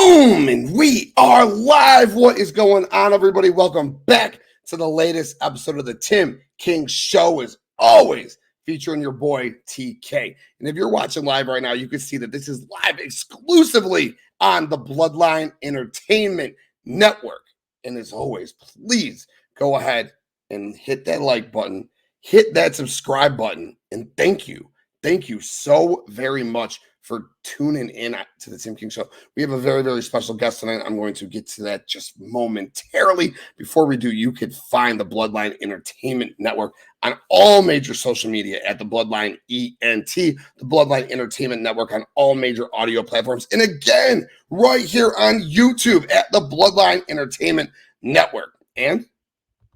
Boom! And we are live. What is going on, everybody? Welcome back to the latest episode of the Tim King Show, as always, featuring your boy TK. And if you're watching live right now, you can see that this is live exclusively on the Bloodline Entertainment Network. And as always, please go ahead and hit that like button, hit that subscribe button, and thank you. Thank you so very much for tuning in to the Tim King Show. We have a very, very special guest tonight. I'm going to get to that just momentarily. Before we do, you can find the Bloodline Entertainment Network on all major social media at the Bloodline ENT, the Bloodline Entertainment Network on all major audio platforms. And again, right here on YouTube at the Bloodline Entertainment Network and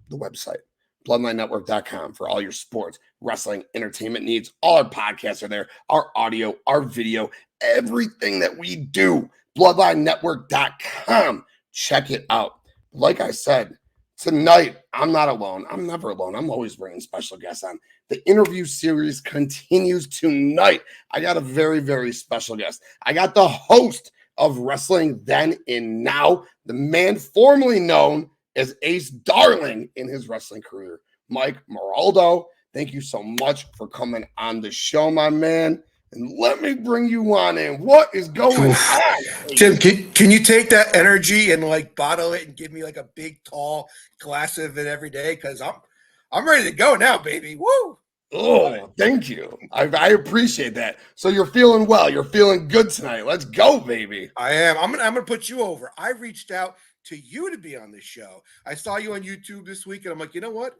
the website, BloodlineNetwork.com, for all your sports, wrestling, entertainment needs. All our podcasts are there, our audio, our video, everything that we do. BloodlineNetwork.com. Check it out. Like I said, tonight, I'm not alone. I'm never alone. I'm always bringing special guests on. The interview series continues tonight. I got a very, very special guest. I got the host of Wrestling Then and Now, the man formerly known as Ace Darling in his wrestling career, Mike Moraldo. Thank you so much for coming on the show, my man. And let me bring you on in. What is going on? Tim, can you take that energy and like bottle it and give me like a big, tall glass of it every day? Because I'm ready to go now, baby. Woo! Oh, thank you. I appreciate that. So you're feeling well. You're feeling good tonight. Let's go, baby. I am. I'm gonna put you over. I reached out to you to be on this show. I saw you on YouTube this week, and I'm like, you know what?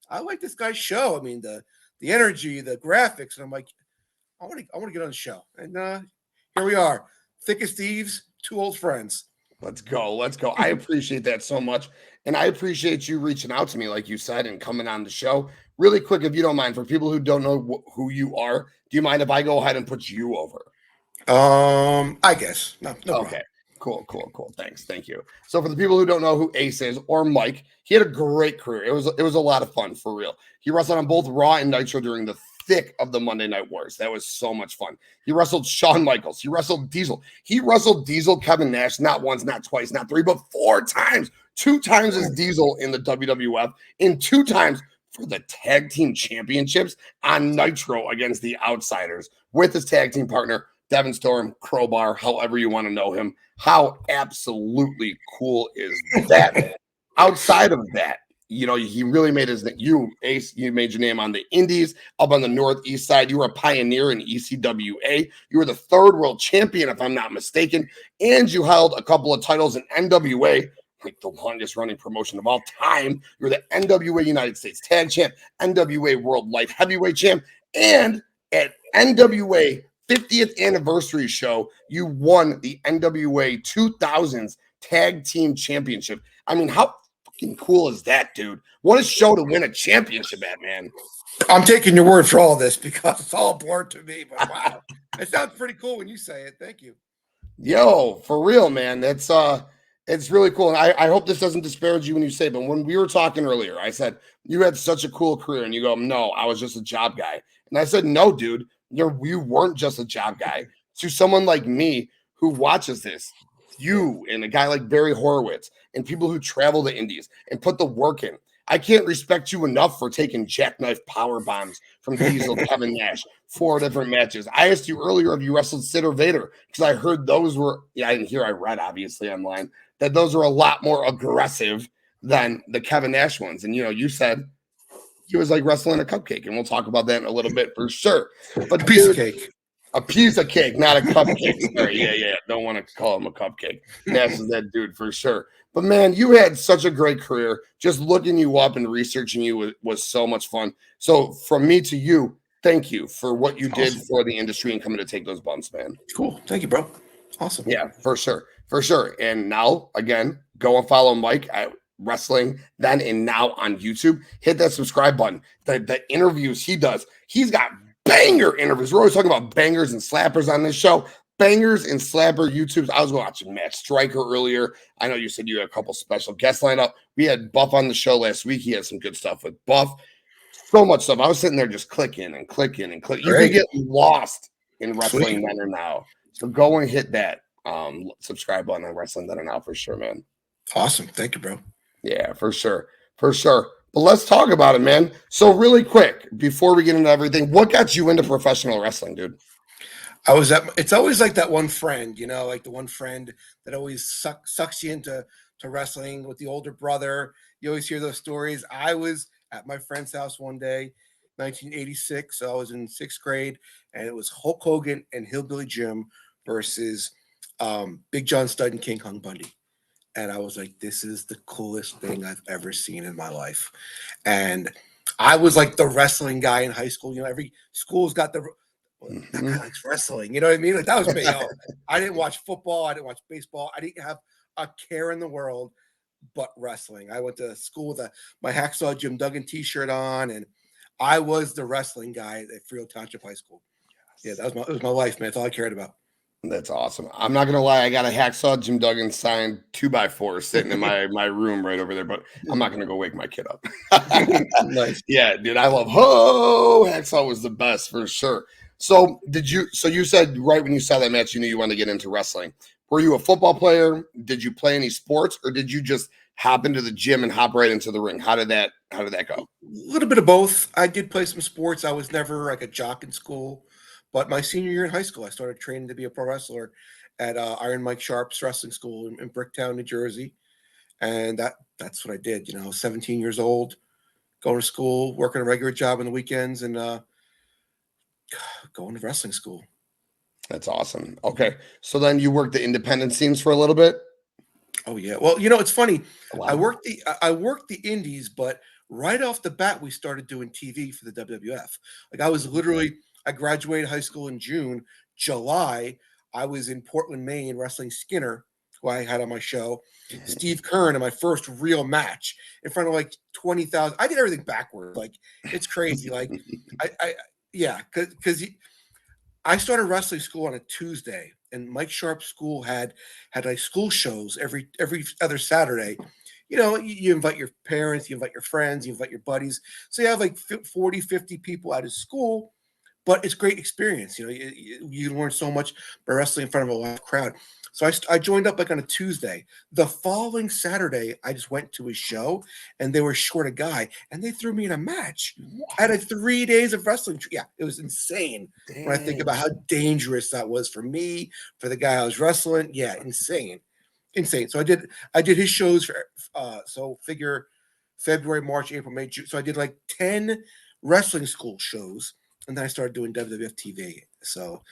I like this guy's show. I mean, the energy, the graphics, and I'm like, I want to get on the show. And here we are, thick as thieves, two old friends. Let's go. Let's go. I appreciate that so much, and I appreciate you reaching out to me, like you said, and coming on the show. Really quick, if you don't mind, for people who don't know who you are, do you mind if I go ahead and put you over? I guess. No okay. Problem. Cool. Thanks. Thank you. So for the people who don't know who Ace is, or Mike, he had a great career. It was a lot of fun, for real. He wrestled on both Raw and Nitro during the thick of the Monday Night Wars. That was so much fun. He wrestled Shawn Michaels. He wrestled Diesel. He wrestled Diesel Kevin Nash not once, not twice, not three, but 4 times. 2 times as Diesel in the WWF, and 2 times for the tag team championships on Nitro against the Outsiders with his tag team partner, Devin Storm, Crowbar, however you want to know him. How absolutely cool is that? Outside of that, you know, he really made Ace, you made your name on the Indies, up on the Northeast side. You were a pioneer in ECWA. You were the 3rd world champion, if I'm not mistaken. And you held a couple of titles in NWA, like the longest running promotion of all time. You were the NWA United States Tag Champ, NWA World Light Heavyweight Champ, and at NWA 50th anniversary show, you won the NWA 2000s Tag Team Championship. I mean, how fucking cool is that, dude? What a show to win a championship at, man. I'm taking your word for all this because it's all blurred to me, but wow. It sounds pretty cool when you say it. Thank you. Yo, for real, man. That's it's really cool. And I hope this doesn't disparage you when you say it, but when we were talking earlier, I said, you had such a cool career. And you go, no, I was just a job guy. And I said, no, dude. You weren't just a job guy. To someone like me who watches this, you and a guy like Barry Horowitz and people who travel the Indies and put the work in, I can't respect you enough for taking jackknife power bombs from Diesel Kevin Nash 4 different matches. I asked you earlier if you wrestled Sid or Vader because I heard those were, I didn't hear, I read obviously online, that those are a lot more aggressive than the Kevin Nash ones. And, you know, you said he was like wrestling a cupcake, and we'll talk about that in a little bit for sure. But a piece of cake. A piece of cake, not a cupcake. Sorry, yeah. Don't want to call him a cupcake. Nash is that dude for sure. But man, you had such a great career. Just looking you up and researching you was so much fun. So from me to you, thank you for what you did for the industry and coming to take those bumps, man. Cool. Thank you, bro. Awesome. Yeah, for sure. And now, again, go and follow Mike at Wrestling Then and Now on YouTube. Hit that subscribe button. The interviews he does, he's got banger interviews. We're always talking about bangers and slappers on this show. Bangers and slapper YouTubes. I was watching Matt Stryker earlier. I know you said you had a couple special guests lined up. We had Buff on the show last week. He had some good stuff with Buff. So much stuff. I was sitting there just clicking and clicking and clicking. You can get lost in Wrestling Then or Now. So go and hit that. subscribe button on Wrestling Then and Now for sure, man. Awesome. Thank you, bro. Yeah, for sure. For sure. But let's talk about it, man. So really quick, before we get into everything, what got you into professional wrestling, dude? It's always like that one friend, like the one friend that always sucks you into wrestling with the older brother. You always hear those stories. I was at my friend's house one day, 1986. So I was in 6th grade, and it was Hulk Hogan and Hillbilly Jim versus Big John Studd and King Kong Bundy. And I was like, this is the coolest thing I've ever seen in my life. And I was like the wrestling guy in high school. Every school's got that guy likes wrestling. You know what I mean? Like, that was me. I didn't watch football. I didn't watch baseball. I didn't have a care in the world but wrestling. I went to school with my Hacksaw Jim Duggan t-shirt on, and I was the wrestling guy at Frio Township High School. Yes. Yeah, that was my life, man. That's all I cared about. That's awesome. I'm not gonna lie, I got a Hacksaw Jim Duggan signed 2x4 sitting in my room right over there, but I'm not gonna go wake my kid up. Nice. Yeah, dude, I love Hacksaw was the best for sure. So you said right when you saw that match, you knew you wanted to get into wrestling. Were you a football player? Did you play any sports, or did you just hop into the gym and hop right into the ring? How did that go? A little bit of both. I did play some sports. I was never like a jock in school. But my senior year in high school, I started training to be a pro wrestler at Iron Mike Sharp's wrestling school in Bricktown, New Jersey. And that's what I did. 17 years old, going to school, working a regular job on the weekends, and going to wrestling school. That's awesome. Okay. So then you worked the independent scenes for a little bit? Oh, yeah. Well, it's funny. Wow. I worked the indies, but right off the bat, we started doing TV for the WWF. Like, I was literally... I graduated high school in June. July, I was in Portland, Maine, wrestling Skinner, who I had on my show. Steve Kern in my first real match in front of like 20,000. I did everything backward. Like, it's crazy. Like, because I started wrestling school on a Tuesday, and Mike Sharp's school had like school shows every other Saturday. You invite your parents, you invite your friends, you invite your buddies. So you have like 40, 50 people out of school. But it's great experience. You learn so much by wrestling in front of a live crowd. So I joined up like on a Tuesday. The following Saturday, I just went to a show, and they were short a guy, and they threw me in a match. I had like 3 days of wrestling. Yeah, it was insane. Dang. When I think about how dangerous that was for me, for the guy I was wrestling. Yeah, insane. So I did his shows for so figure February, March, April, May, June. So I did like 10 wrestling school shows. And then I started doing WWF TV. So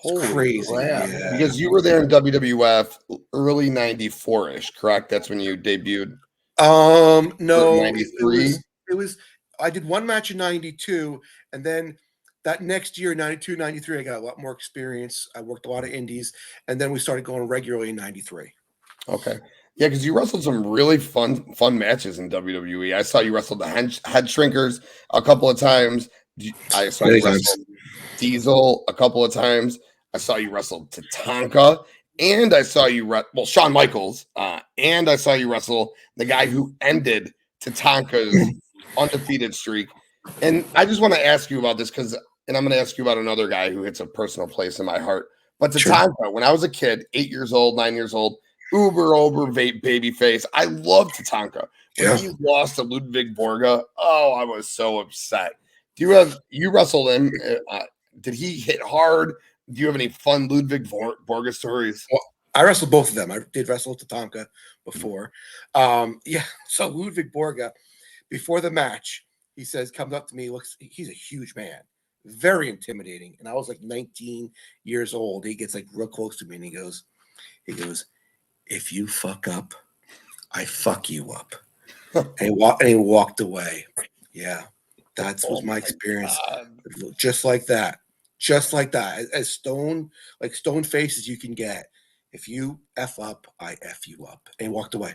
it's crazy. Yeah. Because you were there in WWF early 94-ish, correct? That's when you debuted? No. 93? It was I did one match in 92, and then that next year, 92, 93, I got a lot more experience. I worked a lot of indies, and then we started going regularly in 93. Okay. Yeah, because you wrestled some really fun matches in WWE. I saw you wrestle the head shrinkers a couple of times. I saw you wrestle Diesel a couple of times. I saw you wrestle Tatanka, and I saw you Shawn Michaels, and I saw you wrestle the guy who ended Tatanka's undefeated streak. And I just want to ask you about this and I'm going to ask you about another guy who hits a personal place in my heart. But Tatanka, when I was a kid, 8 years old, 9 years old, uber baby face, I loved Tatanka. When he lost to Ludvig Borga, I was so upset. You wrestled him? Did he hit hard? Do you have any fun Ludvig Borga stories? Well, I wrestled both of them. I did wrestle Tatanka before. So Ludvig Borga, before the match, he comes up to me, he's a huge man, very intimidating. And I was like 19 years old. He gets like real close to me, and he goes, if you fuck up, I fuck you up. and he walked away. Yeah. That was my experience. God. Just like that. As stone face as you can get. If you F up, I F you up. And he walked away.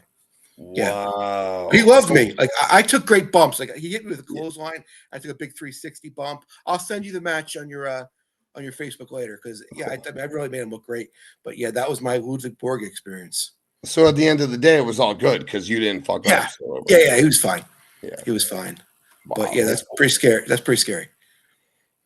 Wow. Yeah. He loved me. Like, I took great bumps. Like, he hit me with a clothesline. I took a big 360 bump. I'll send you the match on your Facebook later, because I really made him look great. But yeah, that was my Ludvig Borga experience. So at the end of the day, it was all good because you didn't fuck up. Yeah, he was fine. Yeah. He was fine. But yeah, that's pretty scary.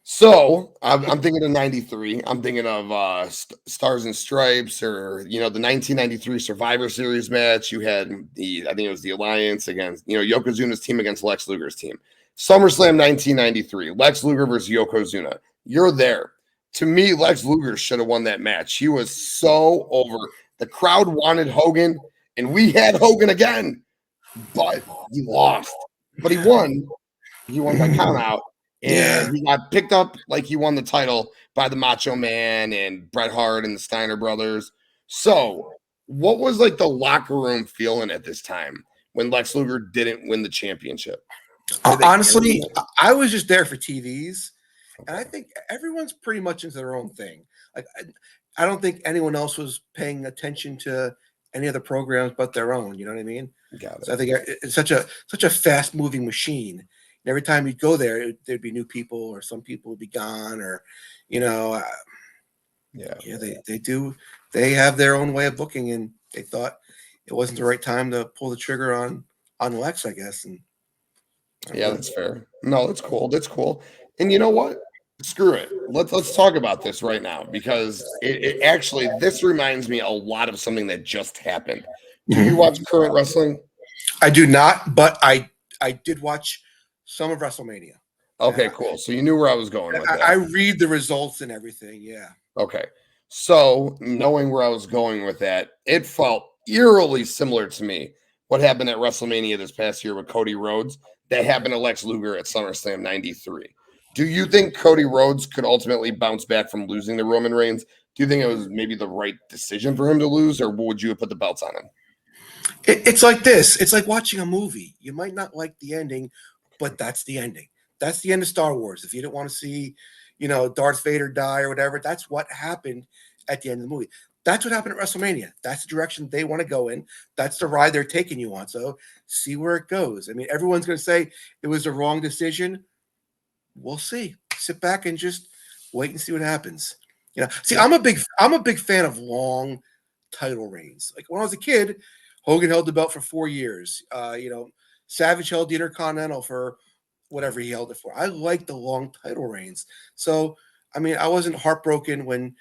So I'm thinking of '93. I'm thinking of Stars and Stripes, or the 1993 Survivor Series match. You had I think it was the Alliance against Yokozuna's team against Lex Luger's team. SummerSlam 1993, Lex Luger versus Yokozuna. You're there. To me, Lex Luger should have won that match. He was so over. The crowd wanted Hogan, and we had Hogan again, but he lost. But he won. He won by count out. Yeah. And he got picked up like he won the title by the Macho Man and Bret Hart and the Steiner brothers. So, what was like the locker room feeling at this time when Lex Luger didn't win the championship? Honestly, I was just there for TVs, and I think everyone's pretty much into their own thing. Like, I don't think anyone else was paying attention to any other programs but their own. You know what I mean? Got it. So I think it's such a fast moving machine. And every time you'd go there, there'd be new people, or some people would be gone, or they have their own way of booking, and they thought it wasn't the right time to pull the trigger on Lex, I guess. And yeah, that's fair. No, that's cool. That's cool. And you know what? Screw it. Let's talk about this right now, because it actually, this reminds me a lot of something that just happened. Do you watch current wrestling? I do not, but I did watch some of WrestleMania. Okay, cool. So you knew where I was going with that. I read the results and everything. Yeah. Okay. So knowing where I was going with that, it felt eerily similar to me what happened at WrestleMania this past year with CodyRhodes that happened to Lex Luger at SummerSlam 93. Do you think CodyRhodes could ultimately bounce back from losing to Roman Reigns? Do you think it was maybe the right decision for him to lose, or would you have put the belts on him? It's like this. It's like watching a movie. You might not like the ending, but that's the ending. That's the end of Star Wars. If you don't want to see, Darth Vader die or whatever, that's what happened at the end of the movie. That's what happened at WrestleMania. That's the direction they want to go in. That's the ride they're taking you on. So see where it goes. I mean, everyone's going to say it was the wrong decision. We'll see. Sit back and just wait and see what happens. See, I'm a big fan of long title reigns. Like when I was a kid, Hogan held the belt for 4 years. Savage held the Intercontinental for whatever he held it for. I like the long title reigns. So, I mean, I wasn't heartbroken when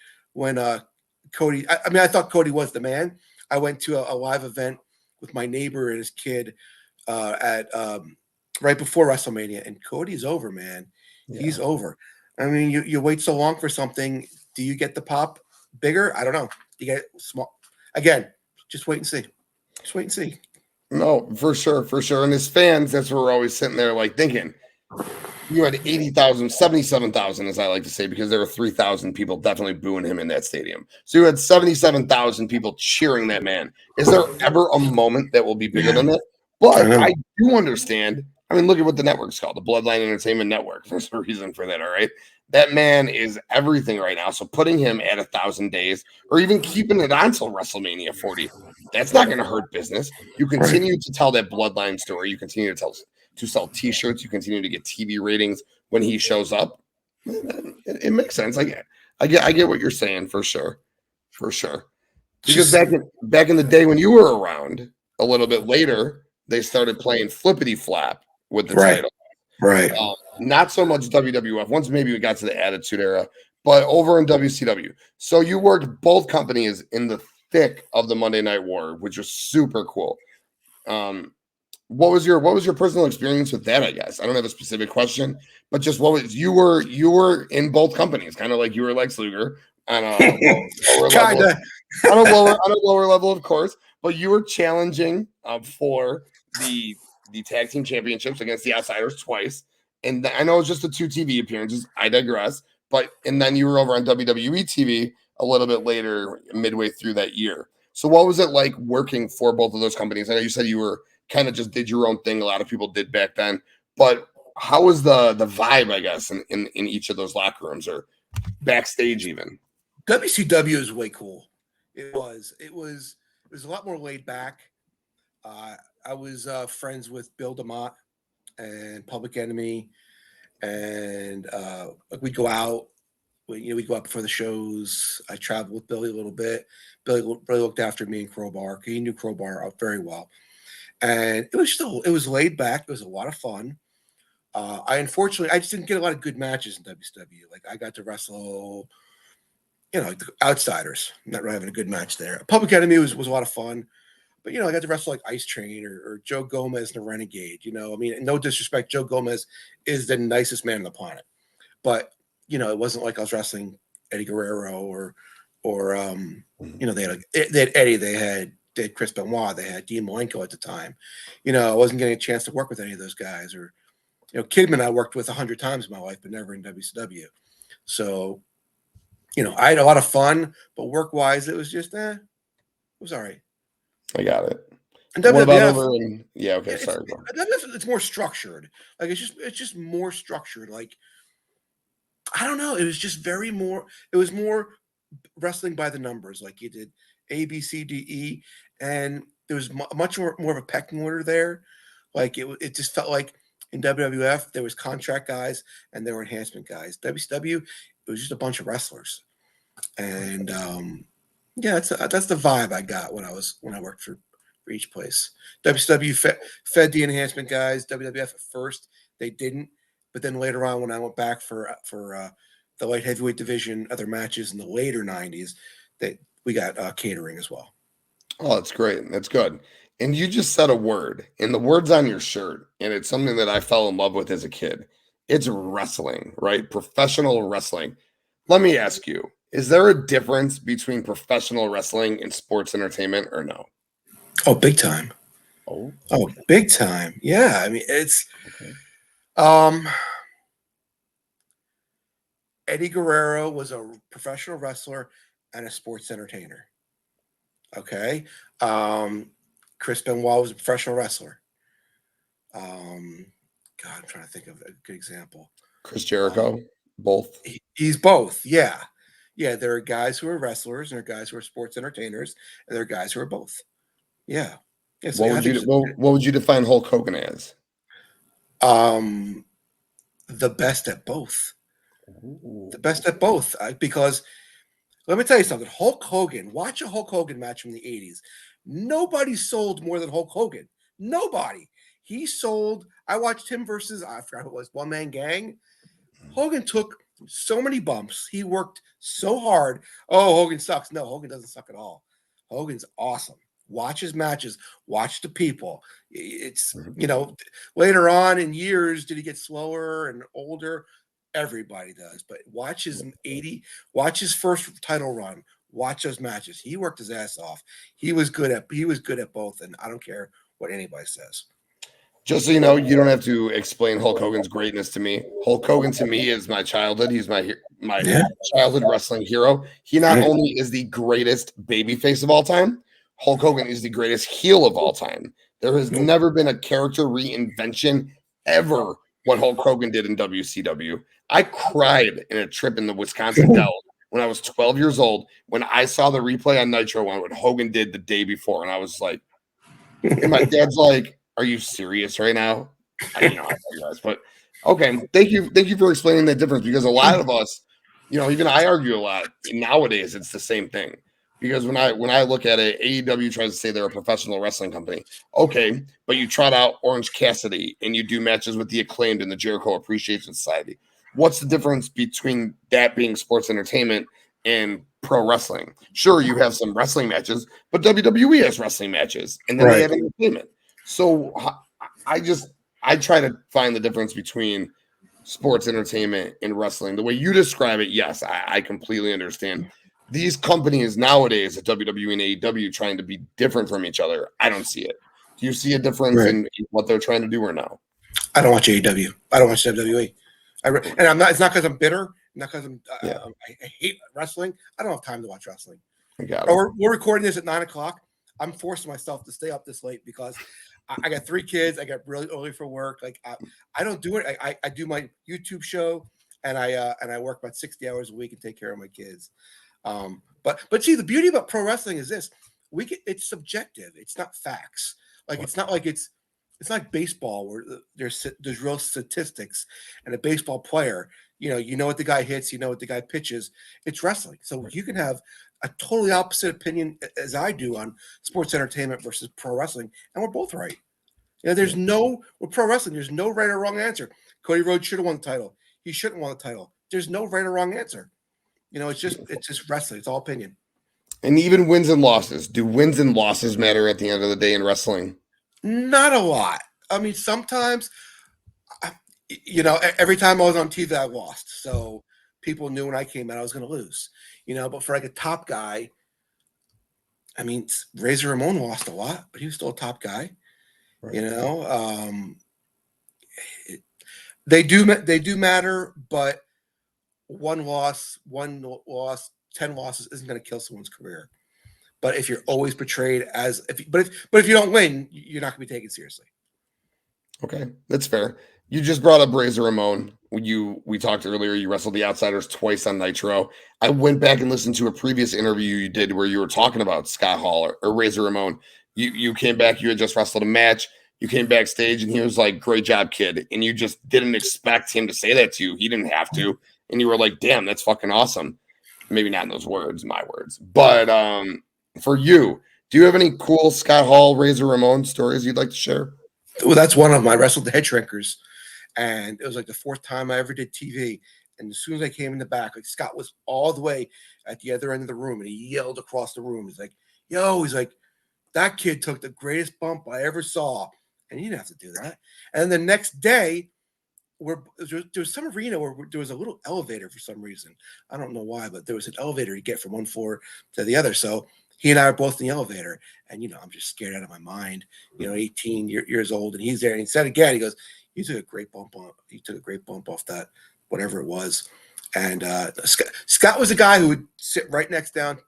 Cody. I thought Cody was the man. I went to a live event with my neighbor and his kid at right before WrestleMania, and Cody's over, man. Yeah. He's over. I mean, you wait so long for something. Do you get the pop bigger? I don't know. You get small. Again, just wait and see. Just wait and see. No, for sure, for sure. And as fans, that's where we're always sitting there like thinking, you had 80,000, 77,000, as I like to say, because there were 3,000 people definitely booing him in that stadium. So you had 77,000 people cheering that man. Is there ever a moment that will be bigger than that? But I do understand. I mean, look at what the network's called, the Bloodline Entertainment Network. There's a reason for that, all right? That man is everything right now. So putting him at 1,000 days, or even keeping it on till WrestleMania 40, that's not going to hurt business. You continue to tell that Bloodline story. You continue to sell T-shirts. You continue to get TV ratings when he shows up. It makes sense. I get what you're saying, for sure, for sure. Because back in the day when you were around, a little bit later, they started playing flippity flap with the title. Right. Not so much WWF. Once maybe we got to the Attitude Era, but over in WCW. So you worked both companies in the thick of the Monday Night War, which was super cool. What was your personal experience with that? I guess I don't have a specific question, but just what was you were in both companies, kind of like you were Lex Luger on a lower level, of course, but you were challenging for the tag team championships against the Outsiders twice, and I know it's just the 2 TV appearances. I digress, and then you were over on WWE TV a little bit later, midway through that year. So what was it like working for both of those companies? I know you said you were kind of just did your own thing. A lot of people did back then, but how was the vibe, I guess, in each of those locker rooms or backstage even? WCW is way cool. It was a lot more laid back. I was friends with Bill DeMott and Public Enemy, and we'd go out. We'd go out before the shows. I traveled with Billy a little bit. Billy looked after me and Crowbar. He knew Crowbar out very well. And it was laid back. It was a lot of fun. I just didn't get a lot of good matches in WCW. Like I got to wrestle, like the outsiders. Not really having a good match there. Public Enemy was a lot of fun. But, I got to wrestle like Ice Train or Joe Gomez and the Renegade. I mean, no disrespect, Joe Gomez is the nicest man on the planet. But, it wasn't like I was wrestling Eddie Guerrero or they had Eddie, they had Chris Benoit, they had Dean Malenko at the time. I wasn't getting a chance to work with any of those guys. Or, Kidman I worked with 100 times in my life, but never in WCW. So, I had a lot of fun, but work-wise, it was just, it was all right. I got it. And what about WWF, over in? Yeah, okay, sorry. It's more structured. Like it's just more structured. Like I don't know. It was just It was more wrestling by the numbers. Like you did A, B, C, D, E, and there was much more of a pecking order there. Like it just felt like in WWF there was contract guys and there were enhancement guys. WCW, it was just a bunch of wrestlers, and yeah, that's the vibe I got when I worked for each place. WCW fed the enhancement guys. WWF at first they didn't, but then later on when I went back for the light heavyweight division, other matches in the later '90s, that we got catering as well. Oh, that's great. That's good. And you just said a word, and the word's on your shirt, and it's something that I fell in love with as a kid. It's wrestling, right? Professional wrestling. Let me ask you, is there a difference between professional wrestling and sports entertainment or no? Oh, big time. Oh, big time. Yeah. I mean, it's okay. Eddie Guerrero was a professional wrestler and a sports entertainer. Okay. Chris Benoit was a professional wrestler. God, I'm trying to think of a good example. Chris Jericho, both. He's both. Yeah. Yeah. There are guys who are wrestlers and there are guys who are sports entertainers and there are guys who are both. Yeah. Yeah. So what would you define Hulk Hogan as? The best at both. Ooh. The best at both. Because let me tell you something. Hulk Hogan, watch a Hulk Hogan match from the 80s. Nobody sold more than Hulk Hogan. Nobody. He sold. I watched him versus, I forgot who it was, One Man Gang. Hogan took so many bumps. He worked so hard. Oh, Hogan sucks. No, Hogan doesn't suck at all. Hogan's awesome. Watch his matches. Watch the people. It's, later on in years, did he get slower and older? Everybody does. But watch his first title run. Watch those matches. He worked his ass off. He was good at both, and I don't care what anybody says. Just so you know, you don't have to explain Hulk Hogan's greatness to me. Hulk Hogan to me is my childhood. He's my childhood wrestling hero. He not only is the greatest babyface of all time, Hulk Hogan is the greatest heel of all time. There has never been a character reinvention ever what Hulk Hogan did in WCW. I cried in a trip in the Wisconsin Dells when I was 12 years old when I saw the replay on Nitro on what Hogan did the day before, and I was like, and my dad's like, "Are you serious right now?" I guess, but okay. Thank you for explaining that difference, because a lot of us, even I argue a lot. Nowadays, it's the same thing. Because when I look at it, AEW tries to say they're a professional wrestling company. Okay, but you trot out Orange Cassidy and you do matches with the Acclaimed and the Jericho Appreciation Society. What's the difference between that being sports entertainment and pro wrestling? Sure, you have some wrestling matches, but WWE has wrestling matches, and then they have entertainment. So I try to find the difference between sports entertainment and wrestling. The way you describe it, yes, I completely understand. These companies nowadays at WWE and AEW trying to be different from each other, I don't see it. Do you see a difference in what they're trying to do or no? I don't watch AEW. I don't watch WWE. And I'm not. It's not because I'm bitter. Not because I hate wrestling. I don't have time to watch wrestling. We're recording this at 9:00. I'm forcing myself to stay up this late because I got 3 kids. I get really early for work. Like I don't do it. I do my YouTube show and I work about 60 hours a week and take care of my kids. But see, the beauty about pro wrestling is this: it's subjective. It's not facts. Like it's not like baseball where there's real statistics, and a baseball player, you know what the guy hits, you know what the guy pitches. It's wrestling, so you can have a totally opposite opinion as I do on sports entertainment versus pro wrestling, and we're both right. With pro wrestling, there's no right or wrong answer. Cody Rhodes should have won the title. He shouldn't won the title. There's no right or wrong answer. It's just wrestling. It's all opinion. And even wins and losses. Do wins and losses matter at the end of the day in wrestling? Not a lot. I mean, sometimes, every time I was on TV, I lost. So people knew when I came out, I was going to lose. But for like a top guy, I mean, Razor Ramon lost a lot, but he was still a top guy. Right. They do matter, but one loss, 10 losses isn't going to kill someone's career. But if you're always portrayed as if you don't win, you're not going to be taken seriously. Okay, that's fair. You just brought up Razor Ramon. We talked earlier. You wrestled the Outsiders twice on Nitro. I went back and listened to a previous interview you did where you were talking about ScottHall or Razor Ramon. You came back. You had just wrestled a match. You came backstage and he was like, "Great job, kid." And you just didn't expect him to say that to you. He didn't have to. And you were like, "Damn, that's fucking awesome." Maybe not in those words, my words. But for you, do you have any cool ScottHall, Razor Ramon stories you'd like to share? Well, that's one of them. I wrestled the head shrinkers. And it was like the fourth time I ever did TV. And as soon as I came in the back, like Scott was all the way at the other end of the room and he yelled across the room. He's like, he's like, "That kid took the greatest bump I ever saw." And he didn't have to do that. And the next day, there was some arena where there was a little elevator for some reason. I don't know why, but there was an elevator to get from one floor to the other. So he and I are both in the elevator. And, I'm just scared out of my mind, 18 years old. And he's there. And he said again, he goes, he took a great bump off that, whatever it was. And Scott was a guy who would sit right down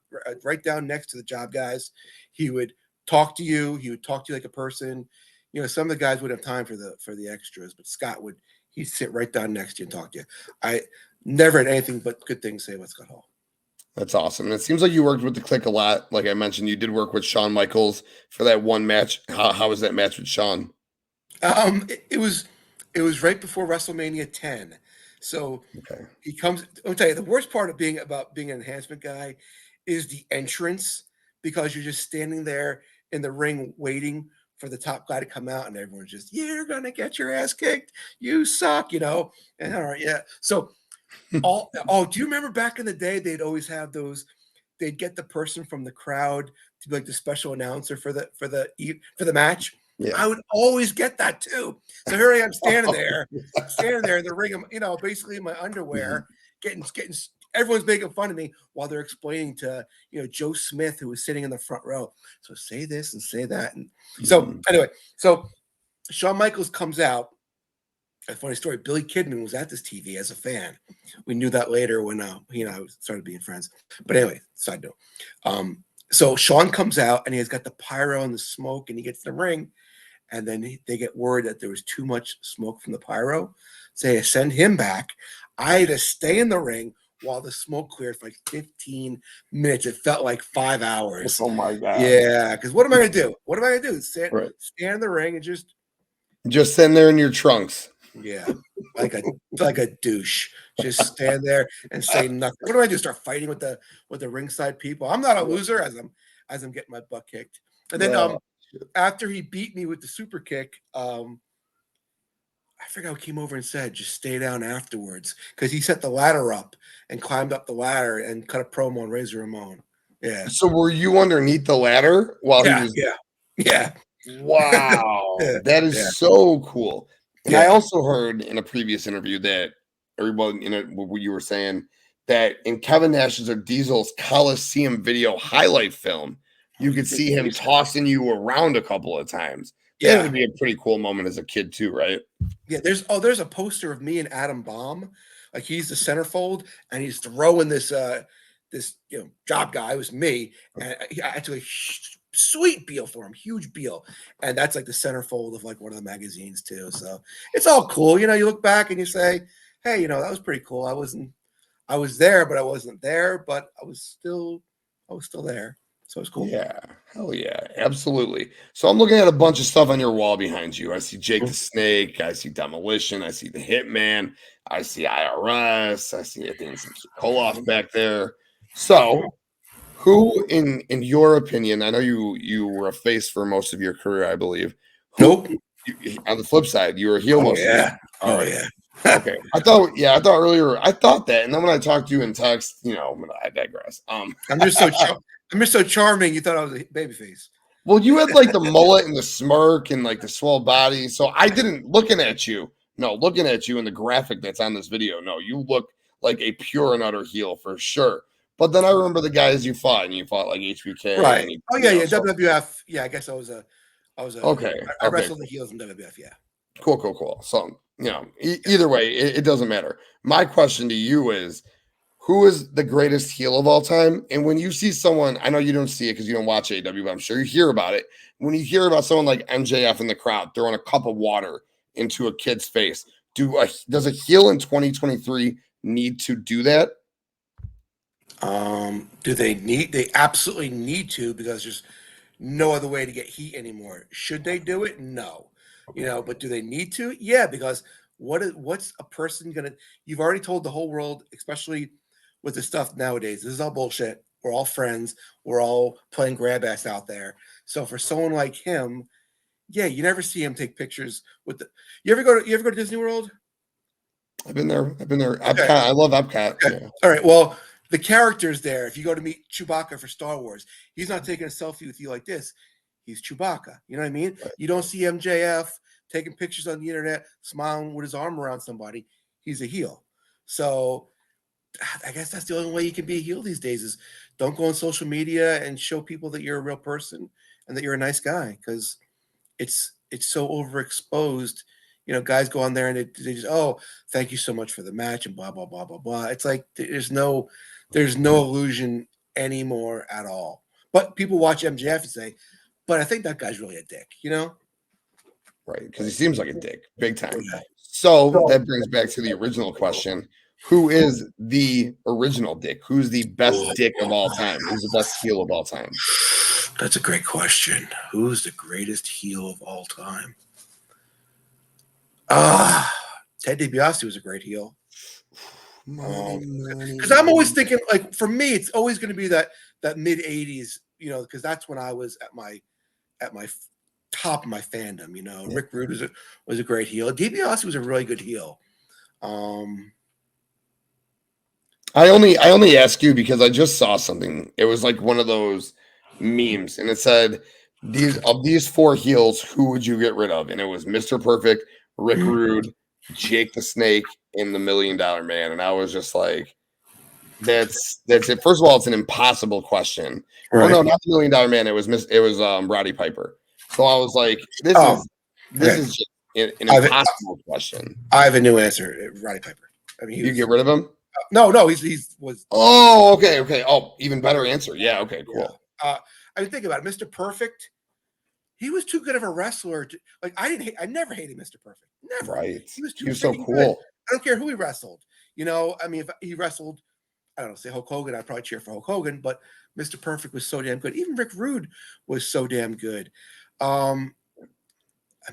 next to the job guys. He would talk to you. He would talk to you like a person. Some of the guys wouldn't have time for the extras, but Scott he'd sit right down next to you and talk to you. I never had anything but good things to say about ScottHall. That's awesome. And it seems like you worked with the Clique a lot. Like I mentioned, you did work with Shawn Michaels for that one match. How was that match with Shawn? It was right before WrestleMania 10. So he comes. I'll tell you, the worst part of being an enhancement guy is the entrance, because you're just standing there in the ring waiting for the top guy to come out, and everyone's just, "You're gonna get your ass kicked. You suck," And all right, yeah. So, do you remember back in the day? They'd always have those. They'd get the person from the crowd to be like the special announcer for the match. Yeah. I would always get that too. So here I am standing there in the ring, basically in my underwear, getting everyone's making fun of me while they're explaining to Joe Smith, who was sitting in the front row. So say this and say that. And so anyway, so Shawn Michaels comes out. A funny story, Billy Kidman was at this TV as a fan. We knew that later when he and I started being friends. But anyway, side note. So Shawn comes out and he's got the pyro and the smoke, and he gets in the ring. And then they get word that there was too much smoke from the pyro. So they send him back. I had to stay in the ring while the smoke cleared for like 15 minutes. It felt like 5 hours. Oh my God. Yeah. Because what am I going to do? Stand in the ring and just stand there in your trunks. Yeah. Like a douche. Just stand there and say nothing. What do I do? Start fighting with the ringside people? I'm not a loser as I'm getting my butt kicked. And then after he beat me with the super kick, I forgot who came over and said, "Just stay down afterwards," because he set the ladder up and climbed up the ladder and cut a promo on Razor Ramon. Yeah. So were you underneath the ladder while he was? Yeah. Wow, that is so cool. And I also heard in a previous interview that everyone, what you were saying, that in Kevin Nash's or Diesel's Coliseum video highlight film, you could see him tossing you around a couple of times. Yeah, that would be a pretty cool moment as a kid too, right? Yeah, there's a poster of me and Adam Baum, like he's the centerfold, and he's throwing this job guy. It was me, and I took a sweet Beal for him, huge Beal, and that's like the centerfold of like one of the magazines too. So it's all cool, you look back and you say, "Hey, that was pretty cool. I was there, but I wasn't there, but I was still there." So it's cool. Yeah. Hell yeah. Absolutely. So I'm looking at a bunch of stuff on your wall behind you. I see Jake the Snake. I see Demolition. I see the Hitman. I see IRS. I see things Koloff back there. So who, in your opinion, I know you were a face for most of your career, I believe. Nope. On the flip side, you were a heel most of your career. Oh, yeah. Okay. I thought earlier, I thought that. And then when I talked to you in text, I digress. I'm just so charming. You thought I was a babyface. Well, you had like the mullet and the smirk and like the swell body. So I didn't looking at you in the graphic that's on this video. No, you look like a pure and utter heel for sure. But then I remember the guys you fought, and you fought like HBK. Right. And yeah. WWF. Yeah, I guess I was okay. I wrestled the heels in WWF. Yeah. Cool. So, either way, it doesn't matter. My question to you is, who is the greatest heel of all time? And when you see someone, I know you don't see it because you don't watch AEW, but I'm sure you hear about it. When you hear about someone like MJF in the crowd throwing a cup of water into a kid's face, does a heel in 2023 need to do that? Do they absolutely need to, because there's no other way to get heat anymore. Should they do it? No. But do they need to? Yeah, because what's a person gonna, you've already told the whole world, especially with the stuff nowadays, this is all bullshit. We're all friends, we're all playing grab ass out there. So for someone like him, yeah, you never see him take pictures with the, you ever go to Disney World? I've been there. Okay. Epcot. I love Epcot. Okay. Yeah. All right. Well, the characters there, if you go to meet Chewbacca for Star Wars, he's not taking a selfie with you like this. He's Chewbacca. You know what I mean? Right. You don't see MJF taking pictures on the internet, smiling with his arm around somebody. He's a heel. So I guess that's the only way you can be a heel these days, is don't go on social media and show people that you're a real person and that you're a nice guy, because it's so overexposed. Guys go on there and they just, oh, thank you so much for the match and blah blah blah blah blah. It's like there's no illusion anymore at all. But people watch MJF and say, but I think that guy's really a dick, Right, because he seems like a dick, big time. Yeah. So that brings back to the original question. Who is the original dick? Who's the best dick of all time? Who's the best heel of all time? That's a great question. Who's the greatest heel of all time? Ted DiBiase was a great heel. Because I'm always thinking, like, for me, it's always going to be that mid '80s, because that's when I was at my top of my fandom. Yeah. Rick Rude was a great heel. DiBiase was a really good heel. I only ask you because I just saw something. It was like one of those memes, and it said, these four heels, who would you get rid of? And it was Mr. Perfect, Rick Rude, Jake the Snake, and the $1 Million Man. And I was just like, that's it. First of all, it's an impossible question. Right. Oh no, not the $1 Million Man. It was Roddy Piper. So I was like, this is just an impossible question. I have a new answer. Roddy Piper. I mean, you get rid of him? No, he was. Oh, okay. Oh, even better answer. Yeah. Okay. Cool. I mean, think about it. Mr. Perfect. He was too good of a wrestler. I never hated Mr. Perfect. Never. Right. He was so cool. Good. I don't care who he wrestled. I mean, if he wrestled, I don't know, say Hulk Hogan, I'd probably cheer for Hulk Hogan. But Mr. Perfect was so damn good. Even Rick Rude was so damn good. I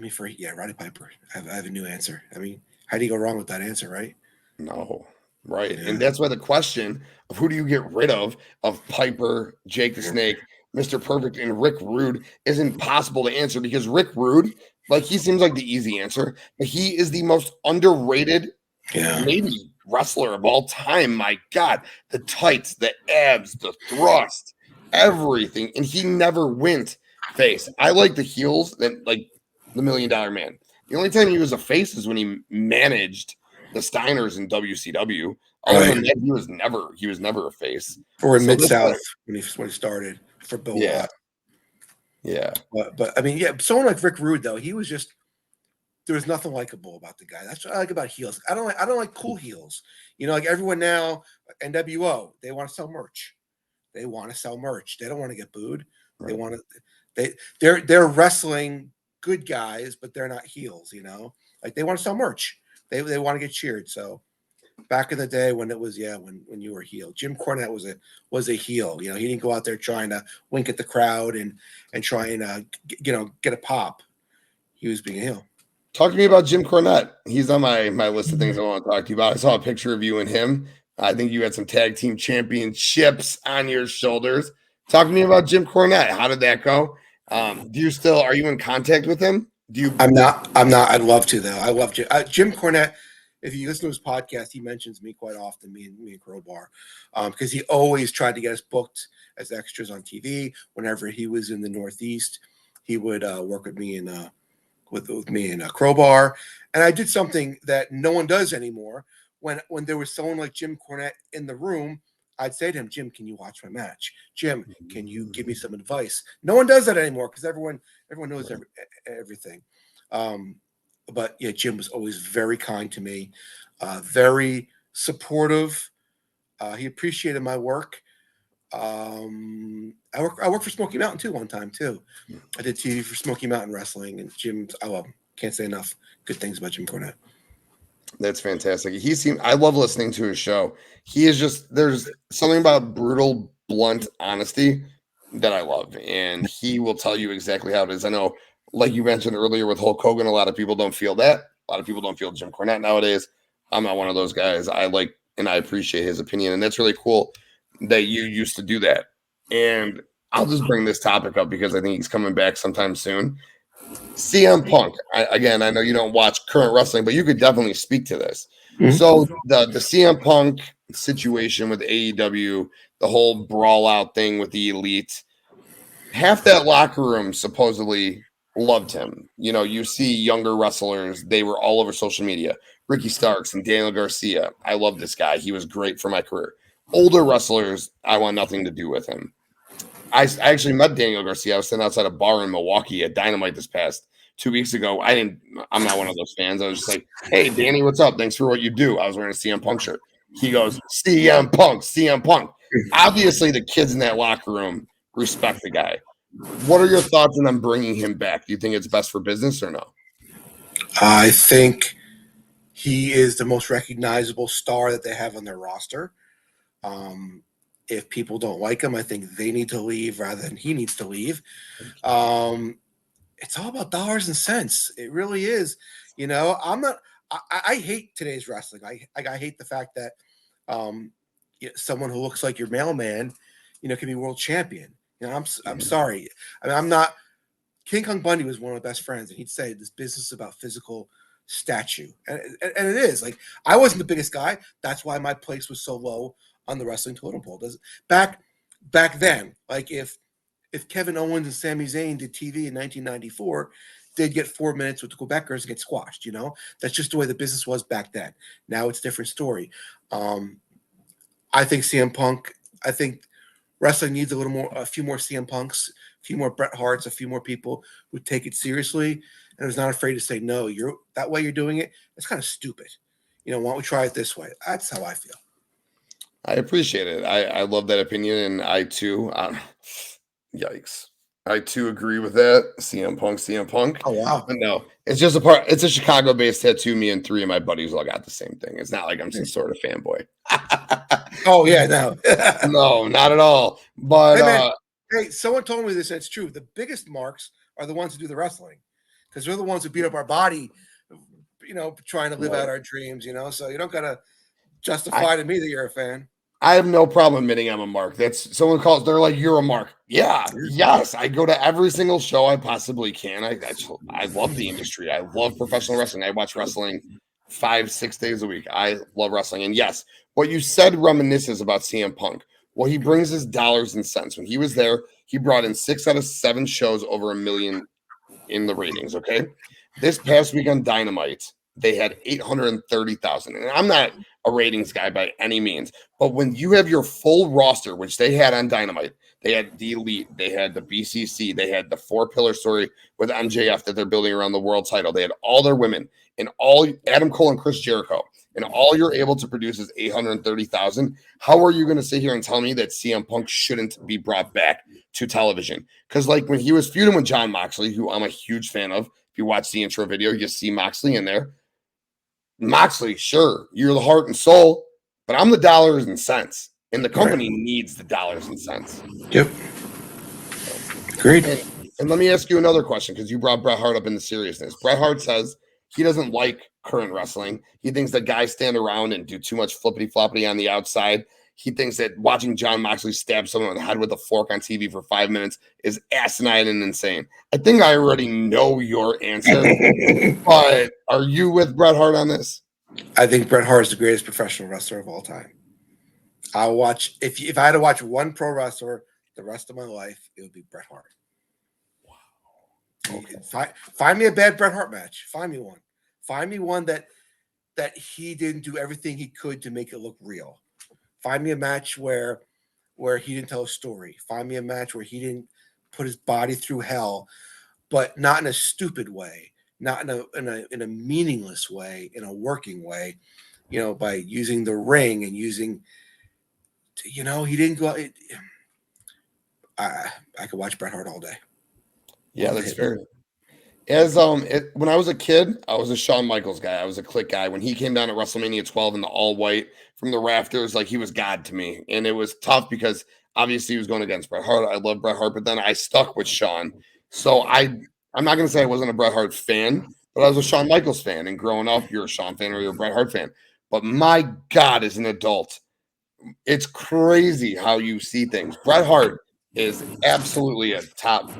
mean, Roddy Piper. I have a new answer. I mean, how do you go wrong with that answer, right? No. Right. Yeah. And that's why the question of who do you get rid of Piper, Jake the Snake, Mr. Perfect, and Rick Rude is impossible to answer, because Rick Rude, like, he seems like the easy answer, but he is the most underrated maybe wrestler of all time. My God, the tights, the abs, the thrust, everything. And he never went face. I like the heels that, like, the $1 Million Man. The only time he was a face is when he managed the Steiners in WCW. Other than that, he was never a face. Or in Mid-South when he started for Bill Watt. Yeah. But I mean, someone like Rick Rude, though, he was just, there was nothing likable about the guy. That's what I like about heels. I don't like cool heels. Like everyone now, NWO, they want to sell merch. They don't want to get booed. Right. They're wrestling good guys, but they're not heels, like they want to sell merch. They want to get cheered. So back in the day when it was, when you were a heel, Jim Cornette was a heel. He didn't go out there trying to wink at the crowd and try and get a pop. He was being a heel. Talk to me about Jim Cornette. He's on my list of things I want to talk to you about. I saw a picture of you and him. I think you had some tag team championships on your shoulders. Talk to me about Jim Cornette. How did that go? Are you in contact with him? I'm not. I'd love to, though. I love Jim Cornette. if you listen to his podcast, he mentions me quite often, me and Crowbar, because he always tried to get us booked as extras on TV. Whenever he was in the Northeast, he would work with me and with me and Crowbar. And I did something that no one does anymore. When there was someone like Jim Cornette in the room, I'd say to him, Jim, can you watch my match? Jim, can you give me some advice? No one does that anymore because everyone knows everything. But yeah, Jim was always very kind to me, very supportive. He appreciated my work. I worked for Smoky Mountain too one time too. I did TV for Smoky Mountain Wrestling, and Jim. Can't say enough good things about Jim Cornette. That's fantastic. I love listening to his show. He is just, there's something about brutal, blunt honesty that I love. And he will tell you exactly how it is. I know, like you mentioned earlier with Hulk Hogan, a lot of people don't feel that. A lot of people don't feel Jim Cornette nowadays. I'm not one of those guys. I like, and I appreciate his opinion. And that's really cool that you used to do that. And I'll just bring this topic up because I think he's coming back sometime soon. CM Punk. I know you don't watch current wrestling, but you could definitely speak to this. Mm-hmm. So the CM Punk situation with AEW, the whole brawl out thing with the Elite, half that locker room supposedly loved him. You know, you see younger wrestlers, they were all over social media. Ricky Starks and Daniel Garcia. I love this guy. He was great for my career. Older wrestlers, I want nothing to do with him. I actually met Daniel Garcia. I was sitting outside a bar in Milwaukee at Dynamite this past 2 weeks ago. I'm not one of those fans. I was just like, hey, Danny, what's up? Thanks for what you do. I was wearing a CM Punk shirt. He goes, CM Punk, CM Punk. Obviously, the kids in that locker room respect the guy. What are your thoughts on them bringing him back? Do you think it's best for business or no? I think he is the most recognizable star that they have on their roster. If people don't like him, I think they need to leave rather than he needs to leave. It's all about dollars and cents. It really is. You know, I hate today's wrestling. I hate the fact that someone who looks like your mailman, can be world champion. I'm sorry. I mean, I'm not. King Kong Bundy was one of my best friends, and he'd say this business is about physical stature, and it is. Like, I wasn't the biggest guy. That's why my place was so low on the wrestling totem pole. Back then, like if Kevin Owens and Sami Zayn did TV in 1994, they'd get 4 minutes with the Quebecers and get squashed. That's just the way the business was back then. Now it's a different story. I think CM Punk. I think wrestling needs a few more CM Punks, a few more Bret Harts, a few more people who take it seriously and is not afraid to say no. That way you're doing it. It's kind of stupid. Why don't we try it this way? That's how I feel. I appreciate it. I love that opinion, and I too, yikes. I too agree with that. CM Punk. Oh wow! But no, it's just it's a Chicago-based tattoo. Me and 3 of my buddies all got the same thing. It's not like I'm some sort of fanboy. Oh yeah, no, no, not at all. But hey, man, hey, someone told me this, and it's true. The biggest marks are the ones who do the wrestling, because they're the ones who beat up our body, trying to live out our dreams. So you don't gotta justify to me that you're a fan. I have no problem admitting I'm a mark. That's someone calls. They're like, "You're a mark." Yeah, yes. I go to every single show I possibly can. I love the industry. I love professional wrestling. I watch wrestling 5-6 days a week. I love wrestling. And yes, what you said reminisces about CM Punk. What he brings is dollars and cents. When he was there, he brought in 6 out of 7 shows over 1 million in the ratings. Okay, this past week on Dynamite, they had 830,000. And I'm not a ratings guy by any means, but when you have your full roster, which they had on Dynamite, they had the Elite, they had the BCC, they had the 4-pillar story with MJF that they're building around the world title, they had all their women, and all Adam Cole and Chris Jericho, and all you're able to produce is 830,000. How are you going to sit here and tell me that CM Punk shouldn't be brought back to television? Because like when he was feuding with Jon Moxley, who I'm a huge fan of, if you watch the intro video, you see Moxley in there. Moxley, sure, you're the heart and soul, but I'm the dollars and cents, and the company needs the dollars and cents. Yep. Great. And let me ask you another question, because you brought Bret Hart up in the seriousness. Bret Hart says he doesn't like current wrestling. He thinks that guys stand around and do too much flippity-floppity on the outside. He thinks that watching Jon Moxley stab someone on the head with a fork on TV for 5 minutes is asinine and insane. I think I already know your answer, but are you with Bret Hart on this? I think Bret Hart is the greatest professional wrestler of all time. I'll watch if I had to watch one pro wrestler the rest of my life, it would be Bret Hart. Okay. Find me a bad Bret Hart match. Find me one. Find me one that he didn't do everything he could to make it look real. Find me a match where he didn't tell a story. Find me a match where he didn't put his body through hell, but not in a stupid way, not in a meaningless way, in a working way, by using the ring and using, he didn't go. I could watch Bret Hart all day. Yeah, that's fair. When I was a kid, I was a Shawn Michaels guy. I was a Click guy. When he came down at WrestleMania 12 in the all white from the rafters, like he was God to me. And it was tough because obviously he was going against Bret Hart. I love Bret Hart, but then I stuck with Shawn. So I'm not going to say I wasn't a Bret Hart fan, but I was a Shawn Michaels fan. And growing up, you're a Shawn fan or you're a Bret Hart fan. But my God, as an adult, it's crazy how you see things. Bret Hart is absolutely a top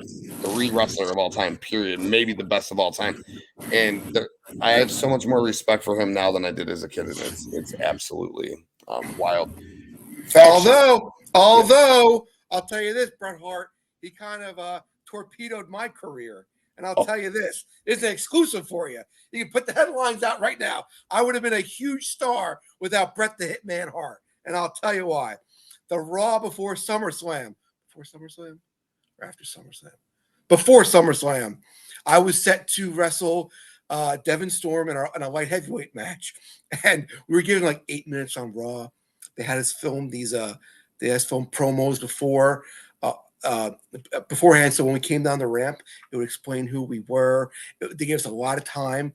3 wrestler of all time, period. Maybe the best of all time. And I have so much more respect for him now than I did as a kid. And it's absolutely wild. Although I'll tell you this, Bret Hart, he kind of torpedoed my career. And I'll tell you this, it's an exclusive for you. You can put the headlines out right now. I would have been a huge star without Bret the Hitman Hart. And I'll tell you why. The Raw before SummerSlam. Before SummerSlam? Or after SummerSlam? Before SummerSlam. I was set to wrestle Devin Storm in a light heavyweight match. And we were given like 8 minutes on Raw. They had us film promos beforehand. So when we came down the ramp, it would explain who we were. They gave us a lot of time.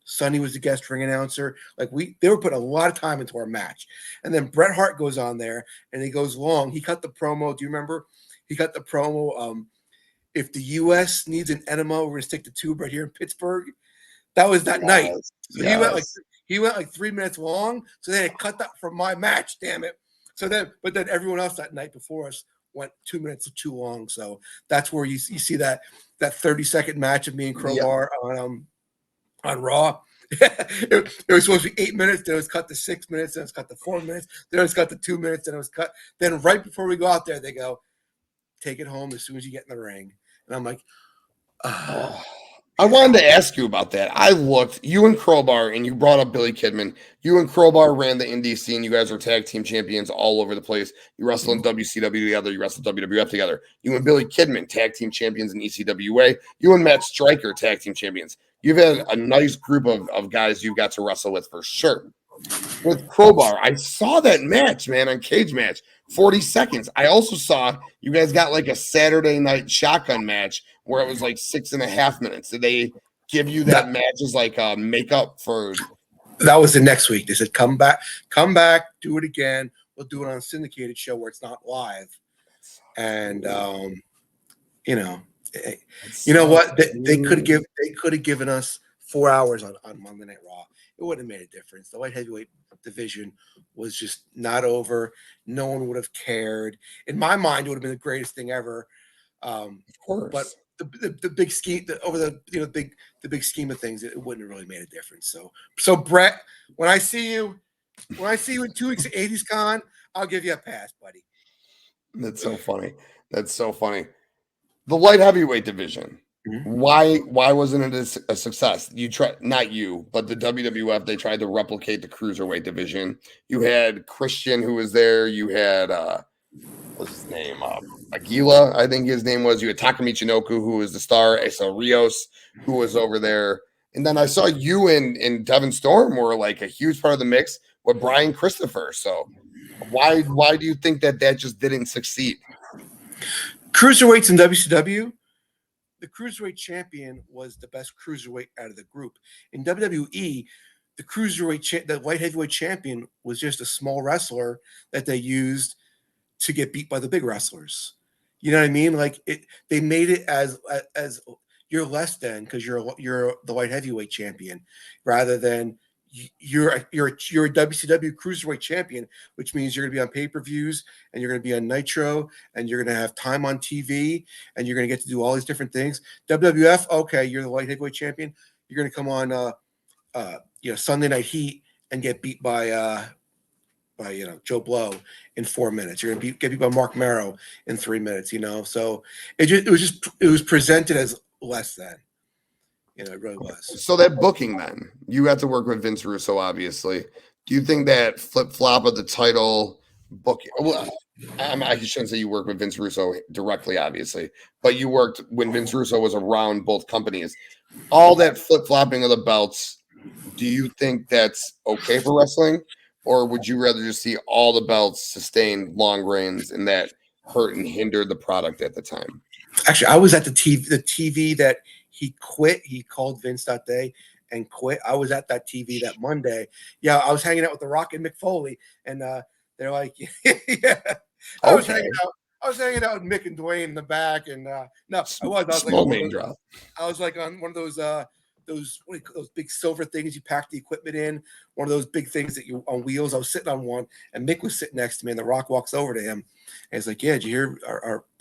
Sonny was the guest ring announcer. They were putting a lot of time into our match. And then Bret Hart goes on there and he goes long. He cut the promo. Do you remember? He cut the promo. If the U.S. needs an enema, we're going to stick the tube right here in Pittsburgh. That was that night. So he went like 3 minutes long. So they had cut that from my match. Damn it. But then everyone else that night before us went 2 minutes too long. So that's where you see that 30-second match of me and Crowbar on Raw. It was supposed to be 8 minutes, then it was cut to 6 minutes, then it was cut to 4 minutes, then it was cut to 2 minutes, then it was cut. Then right before we go out there, they go, take it home as soon as you get in the ring. And I'm like, I wanted to ask you about that. I looked, you and Crowbar, and you brought up Billy Kidman. You and Crowbar ran the indie scene. You guys were tag team champions all over the place. You wrestled in WCW together. You wrestled WWF together. You and Billy Kidman, tag team champions in ECWA. You and Matt Stryker, tag team champions. You've had a nice group of guys you got to wrestle with for sure. With Crowbar, I saw that match, man, on Cage Match, 40 seconds. I also saw you guys got like a Saturday night shotgun match where it was like 6.5 minutes. Did they give you that match as like a makeup for? That was the next week. They said, come back, do it again. We'll do it on a syndicated show where it's not live. And you know what? They could have given us 4 hours on Monday Night Raw. It wouldn't have made a difference. The light heavyweight division was just not over. No one would have cared. In my mind, it would have been the greatest thing ever. Of course. But the big scheme the big scheme of things, it wouldn't have really made a difference. So Bret, when I see you in 2 weeks at 80s Con, I'll give you a pass, buddy. That's so funny. The light heavyweight division. Mm-hmm. Why wasn't it a success? Not you, but the WWF, they tried to replicate the cruiserweight division. You had Christian who was there. You had what's his name? Aguila, I think his name was. You had Taka Michinoku, who was the star. Asa Rios, who was over there. And then I saw you and Devin Storm were like a huge part of the mix with Brian Christopher. So why do you think that just didn't succeed? Cruiserweights in WCW, the cruiserweight champion was the best cruiserweight out of the group. In WWE, the light heavyweight champion was just a small wrestler that they used to get beat by the big wrestlers. You know what I mean? They made it as you're less than because you're the light heavyweight champion, rather than you're a WCW cruiserweight champion, which means you're going to be on pay-per-views and you're going to be on Nitro and you're going to have time on TV and you're going to get to do all these different things. WWF, okay, you're the light heavyweight champion. You're going to come on Sunday Night Heat and get beat by Joe Blow in 4 minutes. You're gonna get beat by Mark Marrow in 3 minutes. So it was presented as less than. It really was. So that booking, then you got to work with Vince Russo, obviously. Do you think that flip flop of the title booking? Well, I shouldn't say you worked with Vince Russo directly, obviously, but you worked when Vince Russo was around both companies. All that flip flopping of the belts. Do you think that's okay for wrestling, or would you rather just see all the belts sustain long reigns and that hurt and hindered the product at the time? Actually, I was at the TV that he quit. He called Vince that day and quit. I was at that TV that Monday. Yeah, I was hanging out with The Rock and Mick Foley, and they're like, yeah. I was hanging out with Mick and Dwayne in the back, and no, I was Small name drop. I was like on one of those those big silver things you pack the equipment in. One of those big things that you on wheels. I was sitting on one, and Mick was sitting next to me, and The Rock walks over to him, and he's like, "Yeah, did you hear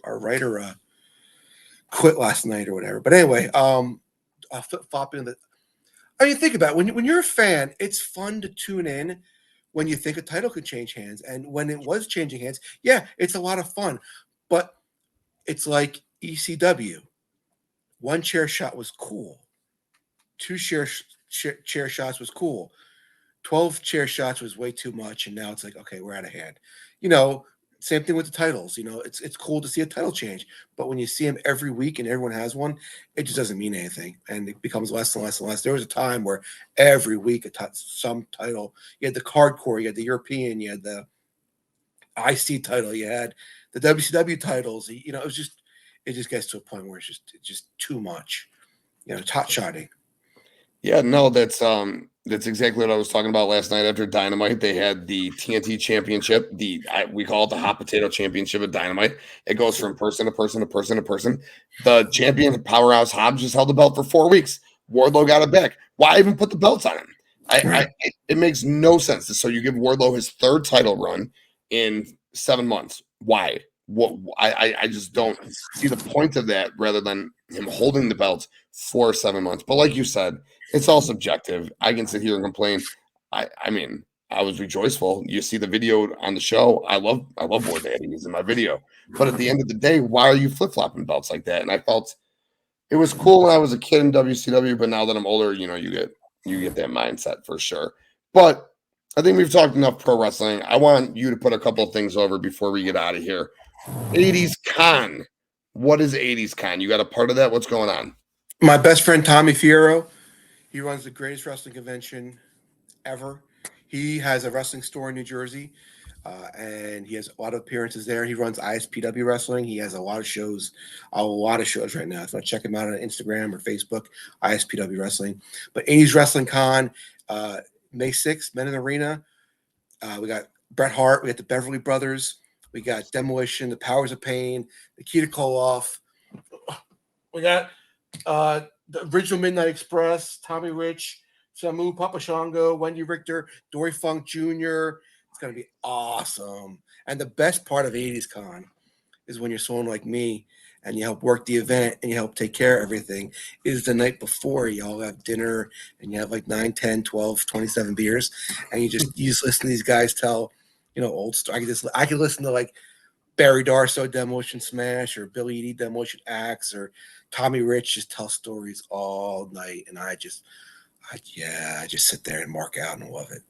our writer quit last night or whatever?" But anyway, I'll flip-flop into the. I mean, think about it. When you're a fan, it's fun to tune in when you think a title could change hands. And when it was changing hands, yeah, it's a lot of fun. But it's like ECW. 1 chair shot was cool. 2 chair shots was cool. 12 chair shots was way too much. And now it's like, okay, we're out of hand. Same thing with the titles. It's cool to see a title change, but when you see them every week and everyone has one, it just doesn't mean anything, and it becomes less and less and less. There was a time where every week some title. You had the hardcore, you had the European, you had the IC title, you had the WCW titles. It just gets to a point where it's just too much. Hot shotting. Yeah, no, that's exactly what I was talking about last night after Dynamite. They had the TNT Championship. We call it the Hot Potato Championship of Dynamite. It goes from person to person to person to person. The champion, Powerhouse Hobbs, just held the belt for 4 weeks. Wardlow got it back. Why even put the belts on him? It makes no sense. So you give Wardlow his 3rd title run in 7 months. Why? I just don't see the point of that rather than him holding the belts for 7 months. But like you said, it's all subjective. I can sit here and complain. I mean, I was rejoiceful. You see the video on the show. I love War Daddy. He's in my video. But at the end of the day, why are you flip-flopping belts like that? And I felt it was cool when I was a kid in WCW, but now that I'm older, you get that mindset for sure. But I think we've talked enough pro wrestling. I want you to put a couple of things over before we get out of here. 80s Con. What is 80s Con? You got a part of that? What's going on? My best friend Tommy Fierro, he runs the greatest wrestling convention ever. He has a wrestling store in New Jersey, and he has a lot of appearances there. He runs ISPW Wrestling. He has a lot of shows right now. If you want to check him out on Instagram or Facebook, ISPW Wrestling. But 80s Wrestling Con, May 6th, Men in the Arena. We got Bret Hart. We got the Beverly Brothers. We got Demolition, the Powers of Pain, Nikita Koloff. We got the original Midnight Express, Tommy Rich, Samu Papashango, Wendy Richter, Dory Funk Jr. It's going to be awesome. And the best part of 80s Con is when you're someone like me and you help work the event and you help take care of everything, is the night before you all have dinner and you have like 9, 10, 12, 27 beers. And you just listen to these guys tell, old stories. I could listen to like Barry Darso Demolition Smash or Billy Eadie Demolition Axe or Tommy Rich just tell stories all night. And I just sit there and mark out and love it.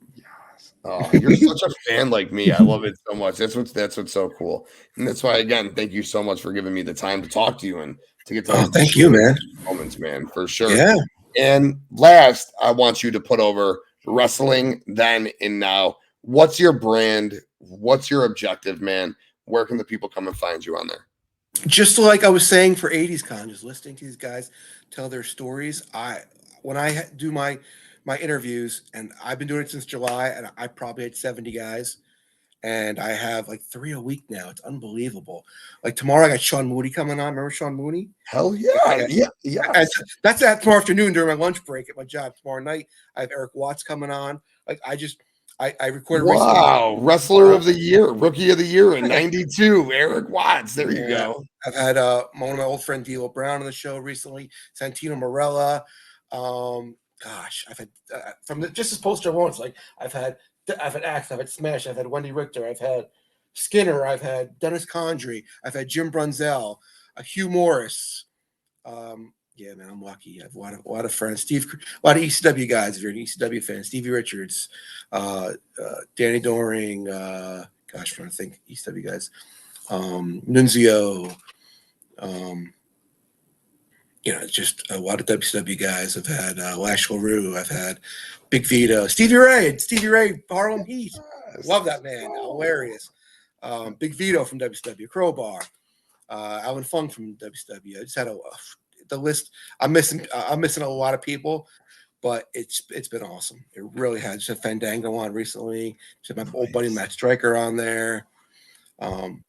Oh, you're such a fan like me. I love it so much. That's what's so cool. And that's why, again, thank you so much for giving me the time to talk to you and to get to thank you, man. Moments, man, for sure. Yeah. And last, I want you to put over Wrestling Then and Now. What's your brand? What's your objective, man? Where can the people come and find you on there? Just like I was saying for 80s Con, just listening to these guys tell their stories. When I do my interviews, and I've been doing it since July, and I probably had 70 guys, and I have like 3 a week now. It's unbelievable. Like tomorrow, I got Sean Mooney coming on. Remember Sean Mooney? Hell yeah, yeah. And that's tomorrow afternoon during my lunch break at my job. Tomorrow night, I have Eric Watts coming on. Like I recorded. Wow, recently. Wrestler of the Year, Rookie of the Year in '92, Eric Watts. There you go. I've had one of my old friend D'Lo Brown on the show recently. Santino Marella. gosh, I've had from just this poster alone. It's like I've had Axe, I've had Smash, I've had Wendy Richter, I've had Skinner, I've had Dennis Condrey, I've had Jim Brunzell, Hugh Morris. Yeah, man, I'm lucky. I have a lot of friends. A lot of ECW guys. If you're an ECW fan, Stevie Richards, Danny Doring. Gosh, I'm trying to think ECW guys. Nunzio. Just a lot of WCW guys. I've had Lash LaRue. I've had Big Vito, Stevie Ray, Harlem Heat. Love that man. Hilarious. Big Vito from WCW, Crowbar, Alan Fung from WCW. I just had the list. I'm missing a lot of people, but it's been awesome. It really has. Just had Fandango on recently. Just had my old buddy Matt Stryker on there.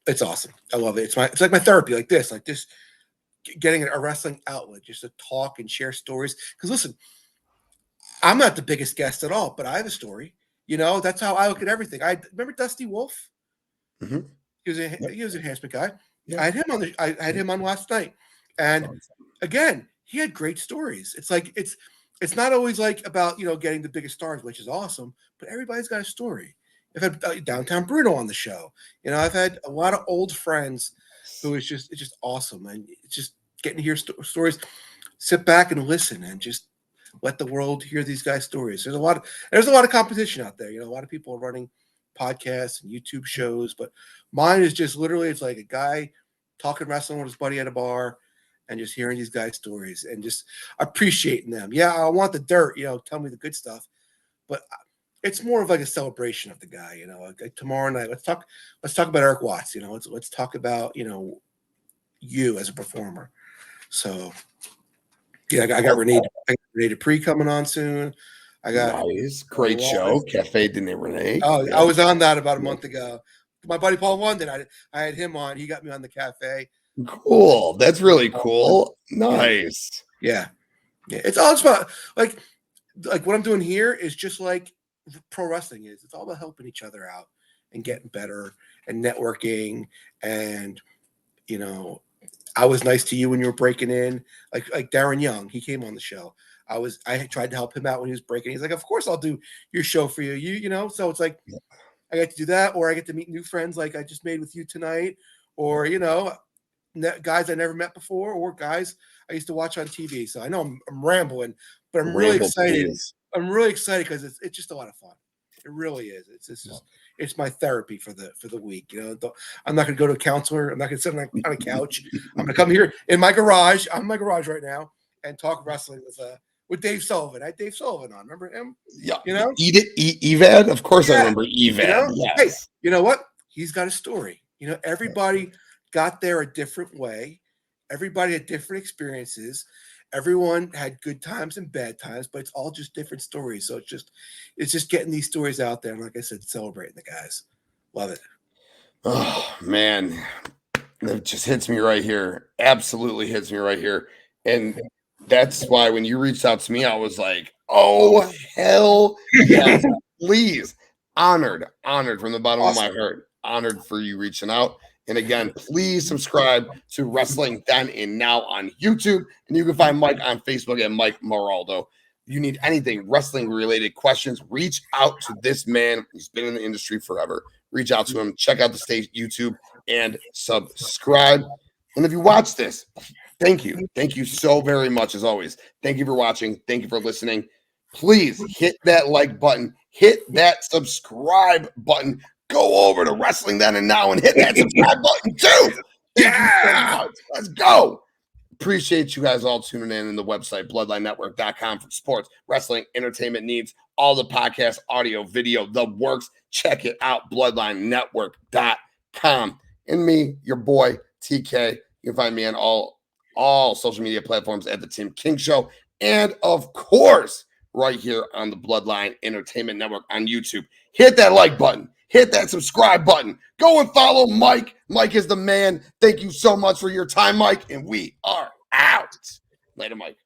It's awesome. I love it. It's like my therapy. Like this. Getting a wrestling outlet just to talk and share stories. Because listen, I'm not the biggest guest at all, but I have a story. That's how I look at everything. I remember Dusty Wolf. Mm-hmm. He was an enhancement guy. Yeah. I had him on last night, and again, he had great stories. It's like it's not always like about getting the biggest stars, which is awesome, but everybody's got a story. I've had Downtown Bruno on the show. I've had a lot of old friends who it's just awesome, and it's just getting to hear stories. Sit back and listen, and just let the world hear these guys' stories. There's a lot of competition out there. A lot of people are running podcasts and YouTube shows, but mine is just literally it's like a guy talking wrestling with his buddy at a bar and just hearing these guys' stories and just appreciating them. Yeah, I want the dirt, tell me the good stuff, but it's more of like a celebration of the guy. Like tomorrow night, let's talk about Eric Watts. Let's talk about you as a performer. So yeah, I got Renee Dupree coming on soon. I got nice, great show, Cafe de Renee. Oh, yeah. I was on that about a month ago. My buddy Paul London, I had him on. He got me on the cafe. Cool. That's really cool. Nice. Yeah. It's all about like what I'm doing here is just like pro wrestling is. It's all about helping each other out and getting better and networking. And I was nice to you when you were breaking in. Like Darren Young, he came on the show. I tried to help him out when he was breaking. He's like, of course I'll do your show for you. So it's like I get to do that, or I get to meet new friends like I just made with you tonight, or guys I never met before, or guys I used to watch on TV. So I know I'm rambling, but I'm really excited. Please. I'm really excited because it's just a lot of fun. It really is. It's my therapy for the week. I'm not going to go to a counselor. I'm not going to sit on a couch. I'm going to come here in my garage. I'm in my garage right now and talk wrestling with Dave Sullivan. I had Dave Sullivan on. Remember him? Yeah. Evad? Of course I remember Evad. Yes. Hey, you know what? He's got a story. Everybody got there a different way. Everybody had different experiences. Everyone had good times and bad times, but it's all just different stories. So it's just getting these stories out there. And like I said, celebrating the guys. Love it. Oh, man. It just hits me right here. Absolutely hits me right here. And that's why when you reached out to me, I was like, oh, hell yes, please. Honored from the bottom of my heart. Honored for you reaching out. And again, please subscribe to Wrestling Then and Now on YouTube. And you can find Mike on Facebook at Mike Moraldo. If you need anything wrestling-related questions, reach out to this man. He's been in the industry forever. Reach out to him. Check out the stage YouTube and subscribe. And if you watch this, thank you. Thank you so very much, as always. Thank you for watching. Thank you for listening. Please hit that like button. Hit that subscribe button. Go over to Wrestling Then and Now and hit that subscribe button too. Yeah, let's go. Appreciate you guys all tuning in the website, BloodlineNetwork.com for sports, wrestling, entertainment needs, all the podcast, audio, video, the works. Check it out, BloodlineNetwork.com. And me, your boy, TK. You can find me on all social media platforms at The Tim King Show. And, of course, right here on the Bloodline Entertainment Network on YouTube. Hit that like button. Hit that subscribe button. Go and follow Mike. Mike is the man. Thank you so much for your time, Mike. And we are out. Later, Mike.